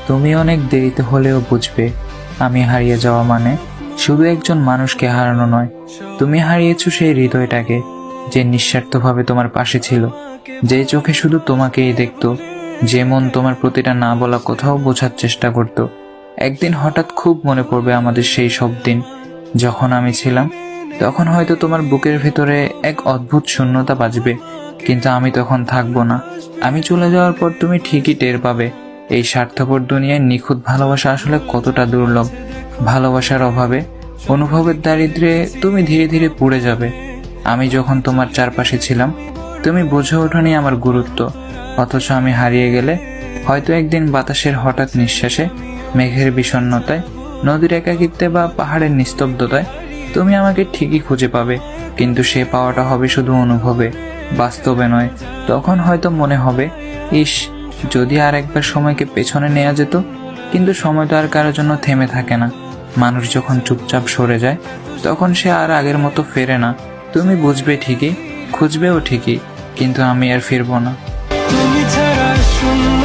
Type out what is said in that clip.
তুমি অনেক দেরিতে হলেও বুঝবে আমি হারিয়ে যাওয়া মানে শুধু একজন মানুষকে হারানো নয়, তুমি হারিয়েছো সেই হৃদয়টাকে যে নিঃস্বার্থভাবে তোমার পাশে ছিল, যে চোখে শুধু তোমাকেই দেখতো, যে মন তোমার প্রতিটা না বলা কথাও বোঝার চেষ্টা করত। একদিন হঠাৎ খুব মনে পড়বে আমাদের সেই সব দিন যখন আমি ছিলাম। তখন হয়তো তোমার বুকের ভেতরে এক অদ্ভুত শূন্যতা বাজবে, কিন্তু আমি তখন থাকবো না। আমি চলে যাওয়ার পর তুমি ঠিকই টের পাবে এই স্বার্থপর দুনিয়ায় নিখুঁত ভালোবাসা আসলে কতটা দুর্লভ। ভালোবাসার অভাবে, অনুভবের দারিদ্র্যে তুমি ধীরে ধীরে পুড়ে যাবে। আমি যখন তোমার চারপাশে ছিলাম তুমি বুঝে ওঠোনি আমার গুরুত্ব, অথচ আমি হারিয়ে গেলে হয়তো একদিন বাতাসের হঠাৎ নিঃশ্বাসে, মেঘের বিষণ্ণতায়, নদীর একাকিত্বে বা পাহাড়ের নিস্তব্ধতায় তুমি আমাকে ঠিকই খুঁজে পাবে, কিন্তু সে পাওয়াটা হবে শুধু অনুভবে, বাস্তবে নয়। তখন হয়তো মনে হবে, ইস, যদি আর একবার সময়কে পেছনে নেওয়া যেত। কিন্তু সময় তো আর কারোর জন্য থেমে থাকে না। মানুষ যখন চুপচাপ সরে যায় তখন সে আর আগের মতো ফেরে না। তুমি বুঝবে ঠিকই, খুঁজবেও ঠিকই, কিন্তু আমি আর ফিরবো না। তুমি ছাড়া শূন্য